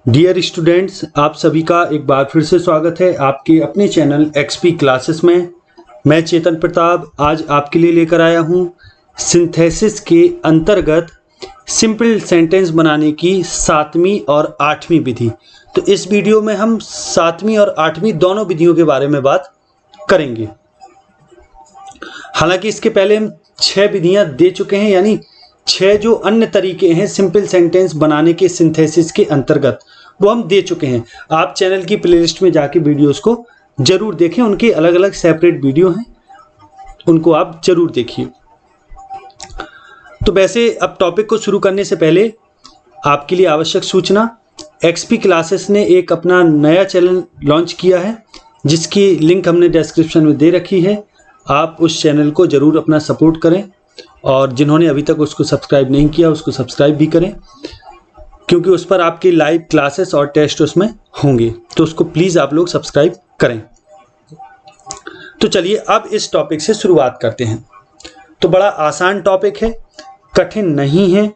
Dear students, आप सभी का एक बार फिर से स्वागत है आपके अपने चैनल एक्सपी क्लासेस में। मैं चेतन प्रताप आज आपके लिए लेकर आया हूँ सिंथेसिस के अंतर्गत सिंपल सेंटेंस बनाने की 7वीं और 8वीं विधि। तो इस वीडियो में हम 7वीं और 8वीं दोनों विधियों के बारे में बात करेंगे। हालांकि इसके पहले हम 6 विधियां दे चुके हैं, यानी 6 जो अन्य तरीके हैं सिंपल सेंटेंस बनाने के सिंथेसिस के अंतर्गत वो हम दे चुके हैं। आप चैनल की प्लेलिस्ट में जाके वीडियोस को जरूर देखें, उनके अलग अलग सेपरेट वीडियो हैं, उनको आप जरूर देखिए। तो वैसे अब टॉपिक को शुरू करने से पहले आपके लिए आवश्यक सूचना, एक्सपी क्लासेस ने एक अपना नया चैनल लॉन्च किया है जिसकी लिंक हमने डिस्क्रिप्शन में दे रखी है। आप उस चैनल को जरूर अपना सपोर्ट करें और जिन्होंने अभी तक उसको सब्सक्राइब नहीं किया उसको सब्सक्राइब भी करें, क्योंकि उस पर आपकी लाइव क्लासेस और टेस्ट उसमें होंगे। तो उसको प्लीज़ आप लोग सब्सक्राइब करें। तो चलिए अब इस टॉपिक से शुरुआत करते हैं। तो बड़ा आसान टॉपिक है, कठिन नहीं है,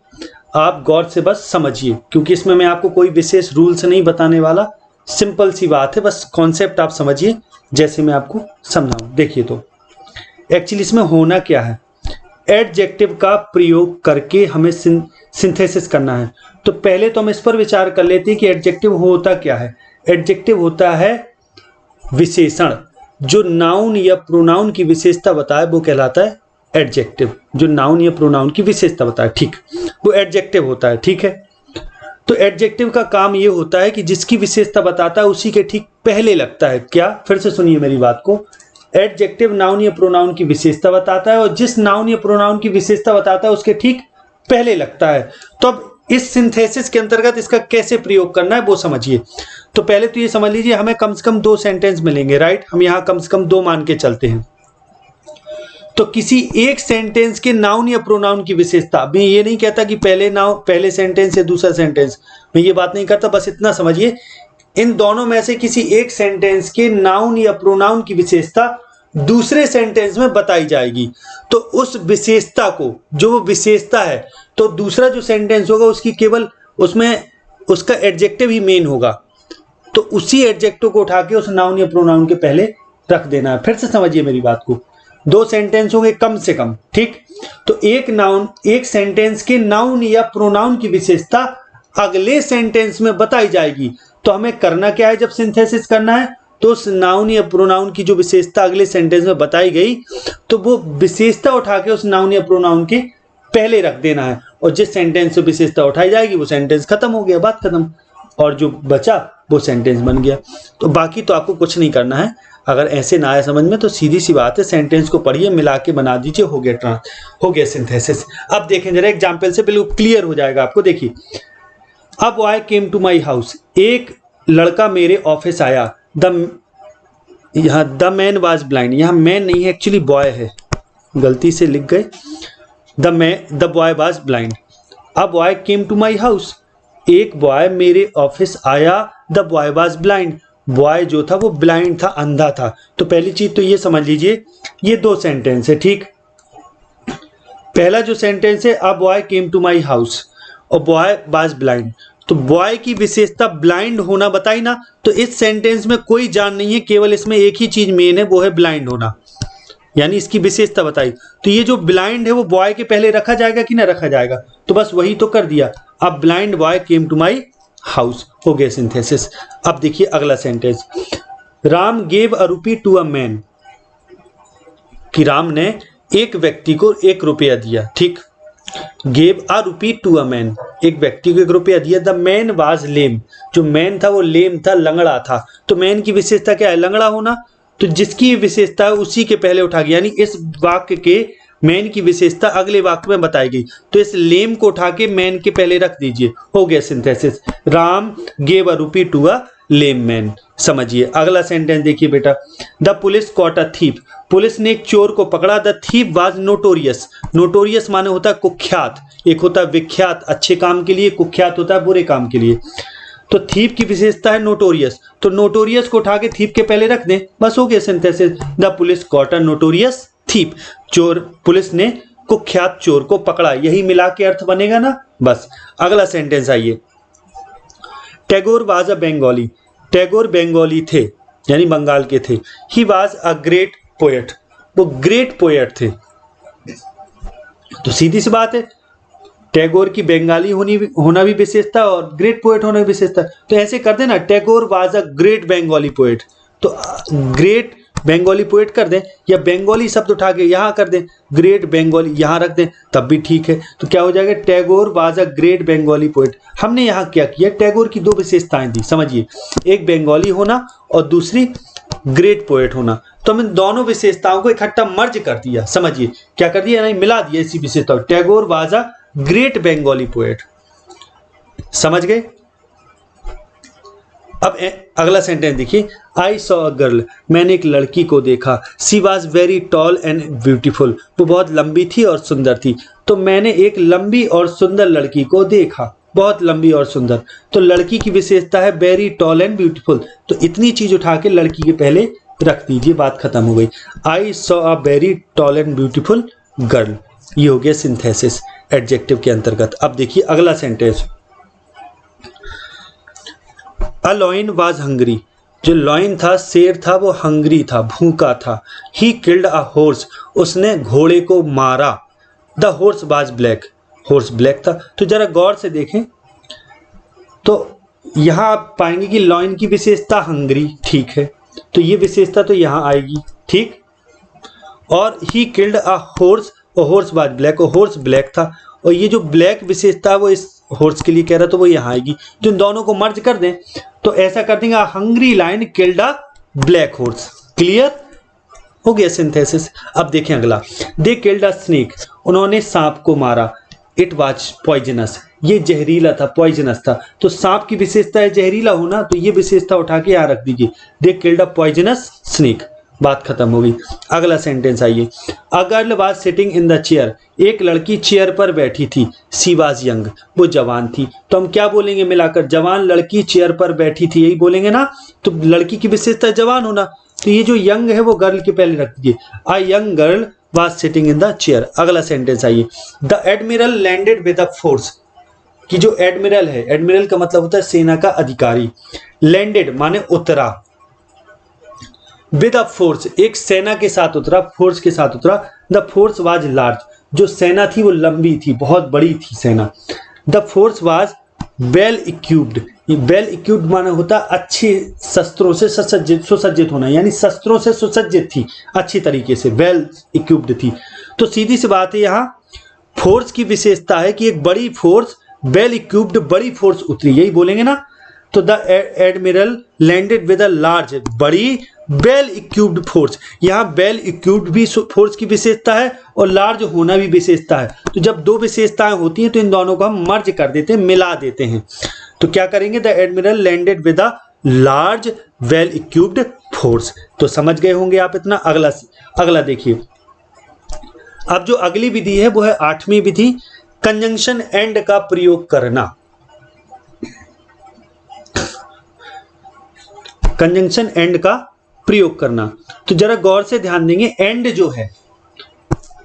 आप गौर से बस समझिए, क्योंकि इसमें मैं आपको कोई विशेष रूल्स नहीं बताने वाला। सिंपल सी बात है, बस कॉन्सेप्ट आप समझिए जैसे मैं आपको समझाऊं। देखिए तो एक्चुअली इसमें होना क्या है, एडजेक्टिव का प्रयोग करके हमें सिंथेसिस करना है। तो पहले तो हम इस पर विचार कर लेते हैं कि एडजेक्टिव होता क्या है। एडजेक्टिव होता है विशेषण, जो नाउन या प्रोनाउन की विशेषता बताए वो कहलाता है एडजेक्टिव। जो नाउन या प्रोनाउन की विशेषता बताए, ठीक, वो एडजेक्टिव होता है। ठीक है, तो एडजेक्टिव का काम ये होता है कि जिसकी विशेषता बताता है उसी के ठीक पहले लगता है। क्या, फिर से सुनिए मेरी बात को। एडजेक्टिव नाउन या प्रोनाउन की विशेषता बताता है और जिस नाउन या प्रोनाउन की विशेषता बताता है उसके ठीक पहले लगता है। तो अब इस सिंथेसिस के अंतर्गत इसका कैसे प्रयोग करना है वो समझिए। तो पहले तो ये समझ लीजिए हमें कम से कम 2 सेंटेंस मिलेंगे, राइट। हम यहां कम से कम 2 मान के चलते हैं। तो किसी एक सेंटेंस के नाउन या प्रोनाउन की विशेषता, मैं ये नहीं कहता कि पहले सेंटेंस या दूसरा सेंटेंस, मैं ये बात नहीं करता, बस इतना समझिए इन दोनों में से किसी एक सेंटेंस के नाउन या प्रोनाउन की विशेषता दूसरे सेंटेंस में बताई जाएगी। तो उस विशेषता को, जो वो विशेषता है, तो दूसरा जो सेंटेंस होगा उसकी केवल उसमें उसका एडजेक्टिव ही मेन होगा। तो उसी एडजेक्टिव को उठा के उस नाउन या प्रोनाउन के पहले रख देना है। फिर से समझिए मेरी बात को, 2 सेंटेंस होंगे कम से कम, ठीक। तो एक सेंटेंस के नाउन या प्रोनाउन की विशेषता अगले सेंटेंस में बताई जाएगी। तो हमें करना क्या है, जब सिंथेसिस करना है तो उस नाउन या प्रोनाउन की जो विशेषता अगले सेंटेंस में बताई गई, तो वो विशेषता उठा के उस नाउन या प्रोनाउन के पहले रख देना है। और जिस सेंटेंस से विशेषता उठाई जाएगी वो सेंटेंस खत्म हो गया, बात खत्म, और जो बचा वो सेंटेंस बन गया। तो बाकी तो आपको कुछ नहीं करना है। अगर ऐसे ना आए समझ में तो सीधी सी बात है, सेंटेंस को पढ़िए, मिला के बना दीजिए, हो गया सिंथेसिस। अब देखें जरा एग्जाम्पल से, बिल्कुल क्लियर हो जाएगा आपको। देखिए, अब boy came to my house, एक लड़का मेरे ऑफिस आया। द मैन वाज ब्लाइंड, यहाँ मैन नहीं है, एक्चुअली बॉय है, गलती से लिख गए। The boy was blind. अब boy came to my house, एक बॉय मेरे ऑफिस आया। The boy was blind, boy जो था वो ब्लाइंड था, अंधा था। तो पहली चीज तो ये समझ लीजिए, ये 2 सेंटेंस है, ठीक। पहला जो सेंटेंस है, अब boy came to my house और बॉय वाज ब्लाइंड, तो बॉय की विशेषता ब्लाइंड होना बताई ना। तो इस सेंटेंस में कोई जान नहीं है, केवल इसमें एक ही चीज मेन है, वो है ब्लाइंड होना, यानी इसकी विशेषता बताई। तो ये जो ब्लाइंड है वो बॉय के पहले रखा जाएगा कि ना रखा जाएगा, तो बस वही तो कर दिया। अब blind boy came to my house, हो गया सिंथेसिस। अब देखिए अगला सेंटेंस, राम गेव अ रूपी टू अ मैन, कि राम ने एक व्यक्ति को 1 रुपया दिया, ठीक। गेव अ रूपी टू अ मैन, एक व्यक्ति को 1 रुपया दिया। द मैन वाज लेम, जो मैन था वो लेम था, लंगड़ा था। तो मैन की विशेषता क्या है, लंगड़ा होना। तो जिसकी विशेषता है उसी के पहले उठा गया, यानी इस वाक्य के मैन की विशेषता अगले वाक्य में बताई गई। तो इस लेम को उठा के मैन के पहले रख दीजिए, हो गया सिंथेसिस। राम गेव अ रूपी टू अ लेम मैन। समझिए अगला सेंटेंस देखिए बेटा, the police caught a thief, police ने एक चोर को पकड़ा। The thief was notorious, notorious माने होता है कुख्यात, एक होता है विख्यात अच्छे काम के लिए, कुख्यात होता है बुरे काम के लिए। तो थीफ की विशेषता है नोटोरियस, तो नोटोरियस को उठा के थीफ के पहले रख दें, बस हो गया synthesis. The police caught a notorious thief, चोर, पुलिस ने कुख्यात चोर को पकड़ा, यही मिला के अर्थ बनेगा ना। बस अगला सेंटेंस आइए, टैगोर वाज अ बंगाली, टैगोर बंगाली थे यानी बंगाल के थे। He was a great poet, वो ग्रेट पोएट थे। तो सीधी सी बात है, टैगोर की बंगाली होना भी विशेषता और ग्रेट पोएट होना भी विशेषता। तो ऐसे कर देना, Tagore was a great Bengali poet, तो ग्रेट बंगाली पोएट कर दें, या बंगाली शब्द उठा के यहाँ कर दें, ग्रेट बंगाली यहाँ रख दें, तब भी ठीक है। तो क्या हो जाएगा, Tagore was a great Bengali poet. हमने यहाँ क्या किया, टैगोर की दो विशेषताएं दी, समझिए, एक बंगाली होना और दूसरी ग्रेट पोएट होना। तो हमने दोनों विशेषताओं को इकट्ठा मर्ज कर दिया, समझिए क्या कर दिया, नहीं मिला दिया इसी विशेषता। Tagore was a great Bengali poet, समझ गए। अब अगला सेंटेंस देखिए, आई सॉ अ गर्ल, मैंने एक लड़की को देखा। She was very tall and beautiful, वो बहुत लंबी थी और सुंदर थी। तो मैंने एक लंबी और सुंदर लड़की को देखा, बहुत लंबी और सुंदर। तो लड़की की विशेषता है वेरी टॉल एंड ब्यूटीफुल, तो इतनी चीज उठा के लड़की के पहले रख दीजिए, बात खत्म हो गई। I saw a very tall and beautiful girl, ये हो गया सिंथेसिस एडजेक्टिव के अंतर्गत। अब देखिए अगला sentence, a lion was hungry, जो लॉयन था, शेर था, वो हंग्री था, भूखा था। ही किल्ड अ हॉर्स, उसने घोड़े को मारा। The horse was black, horse black था। तो जरा गौर से देखें, तो यहां आप पाएंगे कि लॉयन की विशेषता हंग्री, ठीक है, तो ये विशेषता तो यहां आएगी, ठीक। और ही किल्ड अ हॉर्स, और हॉर्स वाज ब्लैक, और हॉर्स ब्लैक था, और ये जो ब्लैक विशेषता वो इस हॉर्स के लिए कह रहा, तो वो यहाँ आएगी। जो दोनों को मर्ज कर दें तो ऐसा कर देंगे, hungry lion killed a black horse. Clear हो गया सिंथेसिस। अब देखें अगला, दे किल्ड अ स्नेक, उन्होंने सांप को मारा। इट वाज पॉइजनस, ये जहरीला था, पॉइजनस था। तो सांप की विशेषता है जहरीला होना, तो ये विशेषता उठा के यहाँ रख दीजिए, they killed a poisonous snake, बात खत्म हो गई। अगला सेंटेंस आइए, a girl was sitting in the chair, एक लड़की चेयर पर बैठी थी। सी वाज यंग, वो जवान थी। तो हम क्या बोलेंगे मिलाकर, जवान लड़की चेयर पर बैठी थी, यही बोलेंगे ना। तो लड़की की विशेषता जवान होना, तो ये जो यंग है वो गर्ल के पहले रख दीजिए, a young girl was sitting in the chair. अगला सेंटेंस आइए, the admiral landed with a force, कि जो एडमिरल है, एडमिरल का मतलब होता है सेना का अधिकारी, लैंडेड माने उतरा, विद अ फोर्स एक सेना के साथ उतरा, फोर्स के साथ उतरा। द फोर्स वाज लार्ज, जो सेना थी वो लंबी थी, बहुत बड़ी थी सेना। The force was well equipped, well equipped माना होता अच्छे शस्त्रों से सुसज्जित होना, यानी शस्त्रों से सुसज्जित थी, अच्छी तरीके से वेल इक्विप्ड थी। तो सीधी सी बात है, यहाँ फोर्स की विशेषता है कि एक बड़ी फोर्स, वेल इक्विप्ड बड़ी फोर्स उतरी, यही बोलेंगे ना। तो the admiral landed with a large, बड़ी वेल इक्विप्ड फोर्स, यहाँ वेल इक्विप्ड भी फोर्स की विशेषता है और लार्ज होना भी विशेषता है। तो जब दो विशेषताएं होती हैं तो इन दोनों को हम मर्ज कर देते हैं, मिला देते हैं। तो क्या करेंगे, the admiral landed with a large well equipped force. तो समझ गए होंगे आप इतना। अगला देखिए, अब जो अगली विधि है वो है 8वीं विधि, कंजंक्शन एंड का प्रयोग करना। कंजंक्शन एंड का प्रयोग करना, तो जरा गौर से ध्यान देंगे, एंड जो है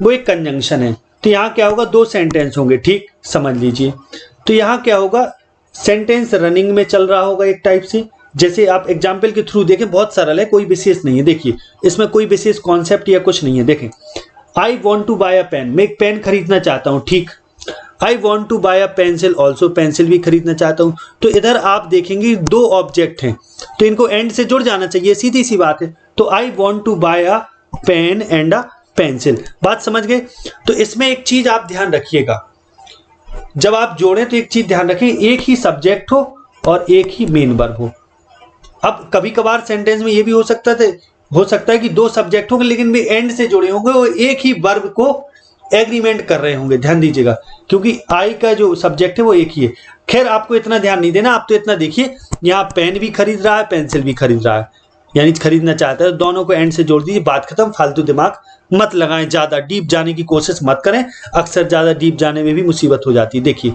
वो एक कंजंक्शन है। तो यहां क्या होगा, दो सेंटेंस होंगे, ठीक, समझ लीजिए। तो यहां क्या होगा, सेंटेंस रनिंग में चल रहा होगा एक टाइप से। जैसे आप एग्जाम्पल के थ्रू देखें, बहुत सरल है, कोई विशेष नहीं है। देखिए इसमें कोई विशेष कॉन्सेप्ट या कुछ नहीं है। देखें, I want to buy a pen, मैं एक पेन खरीदना चाहता हूं, ठीक। I want to buy a pencil also, pencil भी खरीदना चाहता हूं। तो इधर आप देखेंगे दो ऑब्जेक्ट हैं, तो इनको एंड से जुड़ जाना चाहिए, सीधी सी बात है। तो I want to buy a pen and a pencil, बात समझ गए। तो इसमें एक चीज आप ध्यान रखिएगा, जब आप जोड़ें तो एक चीज ध्यान रखें, एक ही सब्जेक्ट हो और एक ही मेन वर्ब हो। अब कभी कभार सेंटेंस में ये भी हो सकता है कि दो सब्जेक्ट होंगे लेकिन वे एंड से जुड़े होंगे और एक ही वर्ब को एग्रीमेंट कर रहे होंगे, ध्यान दीजिएगा, क्योंकि आई का जो सब्जेक्ट है वो एक ही है। खैर आपको इतना ध्यान नहीं देना, आप तो इतना देखिए, यहाँ पेन भी खरीद रहा है, पेंसिल भी खरीद रहा है, यानी खरीदना चाहता है, दोनों को एंड से जोड़ दीजिए, बात खत्म। फालतू दिमाग मत लगाएं, ज्यादा डीप जाने की कोशिश मत करें, अक्सर ज्यादा डीप जाने में भी मुसीबत हो जाती है। देखिए,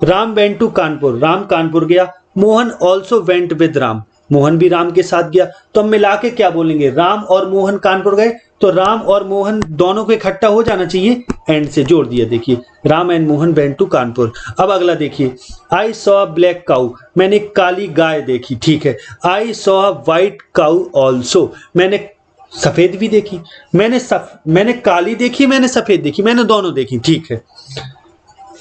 राम वेंट टू कानपुर, राम कानपुर गया। Mohan also went with Ram, Mohan भी राम के साथ गया। तो हम मिला के क्या बोलेंगे, राम और मोहन कानपुर गए, तो राम और मोहन दोनों को इकट्ठा हो जाना चाहिए, एंड से जोड़ दिया। देखिए Ram and Mohan went to Kanpur. अब अगला देखिए, आई सॉ ब्लैक काऊ, मैंने काली गाय देखी, ठीक है। I saw white cow also, मैंने सफेद भी देखी। मैंने काली देखी, मैंने सफेद देखी, मैंने दोनों देखी, ठीक है।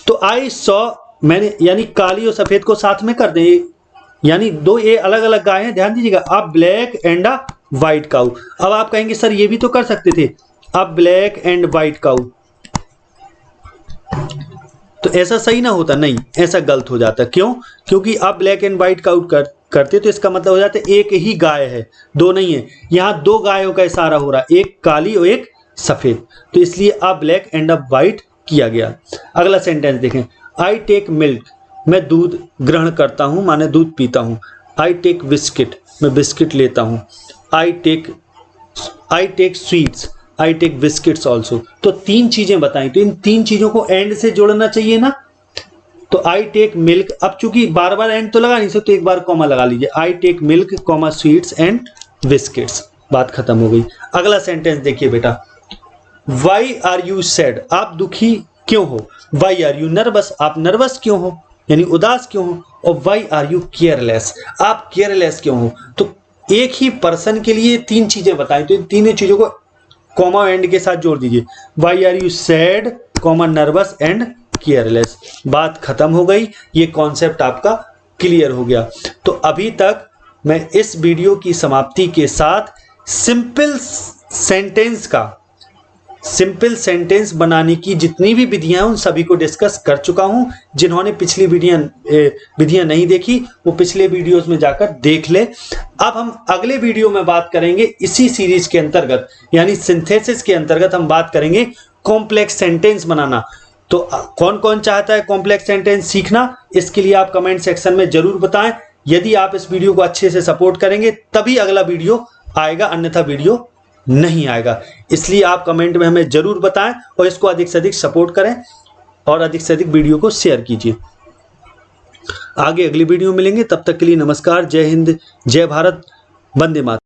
तो आई सॉ, मैंने यानी काली और सफेद को साथ में कर दें, यानी दो ये अलग अलग गाय हैं, ध्यान दीजिएगा। अब ब्लैक एंड अ व्हाइट काऊ। अब आप कहेंगे सर ये भी तो कर सकते थे, अब ब्लैक एंड व्हाइट काऊ, तो ऐसा सही ना होता, नहीं ऐसा गलत हो जाता। क्यों? क्योंकि अब ब्लैक एंड व्हाइट काऊ करते तो इसका मतलब हो जाता है एक ही गाय है, दो नहीं है। यहां दो गायों का इशारा हो रहा है, एक काली और एक सफेद, तो इसलिए अब ब्लैक एंड अब व्हाइट किया गया। अगला सेंटेंस देखें, आई टेक मिल्क, मैं दूध ग्रहण करता हूं, माने दूध पीता हूं। आई टेक बिस्किट, मैं बिस्किट लेता हूं। I take sweets, I take biscuits also. तो तीन चीजें बताई, तो इन तीन चीजों को एंड से जोड़ना चाहिए ना। तो आई टेक मिल्क, अब चूंकि बार बार एंड तो लगा नहीं सकते, एक बार कॉमा लगा लीजिए, I take milk comma sweets and biscuits, बात खत्म हो गई। अगला सेंटेंस देखिए बेटा, वाई आर यू सैड, आप दुखी क्यों हो। वाई आर यू नर्वस, आप नर्वस क्यों हो, यानी उदास क्यों हो। और वाई आर यू केयरलेस, आप केयरलेस क्यों हो। तो एक ही पर्सन के लिए तीन चीजें बताई, तो इन तीनों चीजों को कॉमा एंड के साथ जोड़ दीजिए, why are you sad comma nervous and careless, बात खत्म हो गई। ये कॉन्सेप्ट आपका क्लियर हो गया। तो अभी तक मैं इस वीडियो की समाप्ति के साथ सिंपल सेंटेंस बनाने की जितनी भी विधियां हैं उन सभी को डिस्कस कर चुका हूं। जिन्होंने पिछली विधियां नहीं देखी वो पिछले वीडियोस में जाकर देख ले। अब हम अगले वीडियो में बात करेंगे इसी सीरीज के अंतर्गत, यानी सिंथेसिस के अंतर्गत हम बात करेंगे कॉम्प्लेक्स सेंटेंस बनाना। तो कौन कौन चाहता है कॉम्प्लेक्स सेंटेंस सीखना, इसके लिए आप कमेंट सेक्शन में जरूर बताएं। यदि आप इस वीडियो को अच्छे से सपोर्ट करेंगे तभी अगला वीडियो आएगा, अन्यथा वीडियो नहीं आएगा। इसलिए आप कमेंट में हमें जरूर बताएं और इसको अधिक से अधिक सपोर्ट करें और अधिक से अधिक वीडियो को शेयर कीजिए। आगे अगली वीडियो मिलेंगे, तब तक के लिए नमस्कार, जय हिंद, जय भारत, वंदे मातरम।